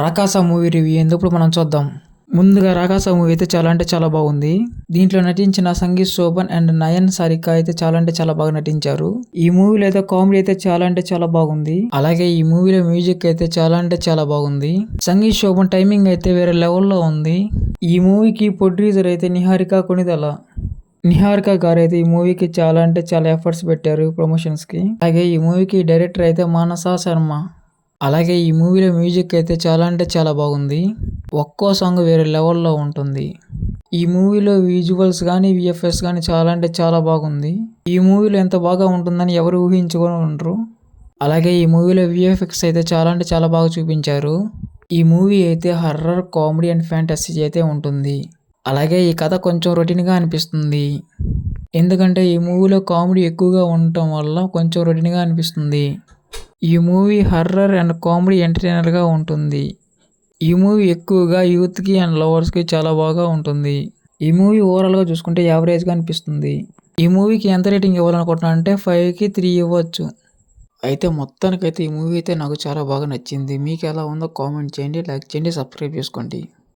రాకాస movie review ఎందుకు మనం చూద్దాం. ముందుగా రాకాస మూవీ అయితే చాలా అంటే చాలా బాగుంది. దీంట్లో నటించిన సంగీత్ శోభన్ అండ్ నయన్ సారిక అయితే చాలా అంటే చాలా బాగా నటించారు. ఈ మూవీలో అయితే కామెడీ అయితే చాలా అంటే చాలా బాగుంది. అలాగే ఈ మూవీలో మ్యూజిక్ అయితే చాలా అంటే చాలా బాగుంది. సంగీత్ శోభన్ టైమింగ్ అయితే వేరే లెవెల్లో ఉంది. ఈ మూవీకి ప్రొడ్యూసర్ అయితే నిహారిక కొణిదల. నిహారిక గారు అయితే ఈ మూవీకి చాలా అంటే చాలా ఎఫర్ట్స్ పెట్టారు ప్రమోషన్స్ కి. అలాగే ఈ మూవీకి డైరెక్టర్ అయితే మానస శర్మ. అలాగే ఈ మూవీలో మ్యూజిక్ అయితే చాలా అంటే చాలా బాగుంది. ఒక్కో సాంగ్ వేరే లెవెల్లో ఉంటుంది. ఈ మూవీలో విజువల్స్ కానీ విఎఫ్ఎక్స్ కానీ చాలా అంటే చాలా బాగుంది. ఈ మూవీలో ఎంత బాగా ఉంటుందని ఎవరు ఊహించుకొని ఉండరు. అలాగే ఈ మూవీలో విఎఫ్ఎక్స్ అయితే చాలా అంటే చాలా బాగా చూపించారు. ఈ మూవీ అయితే హర్రర్, కామెడీ అండ్ ఫ్యాంటసీ అయితే ఉంటుంది. అలాగే ఈ కథ కొంచెం రొటీన్గా అనిపిస్తుంది. ఎందుకంటే ఈ మూవీలో కామెడీ ఎక్కువగా ఉండటం వల్ల కొంచెం రొటీన్గా అనిపిస్తుంది. ఈ మూవీ హర్రర్ అండ్ కామెడీ ఎంటర్టైనర్గా ఉంటుంది. ఈ మూవీ ఎక్కువగా యూత్కి అండ్ లవర్స్కి చాలా బాగా ఉంటుంది. ఈ మూవీ ఓవరాల్గా చూసుకుంటే యావరేజ్గా అనిపిస్తుంది. ఈ మూవీకి ఎంత రేటింగ్ ఇవ్వాలనుకుంటున్నా అంటే 5కి 3 ఇవ్వచ్చు. అయితే మొత్తానికైతే ఈ మూవీ అయితే నాకు చాలా బాగా నచ్చింది. మీకు ఎలా ఉందో కామెంట్ చేయండి, లైక్ చేయండి, సబ్స్క్రైబ్ చేసుకోండి.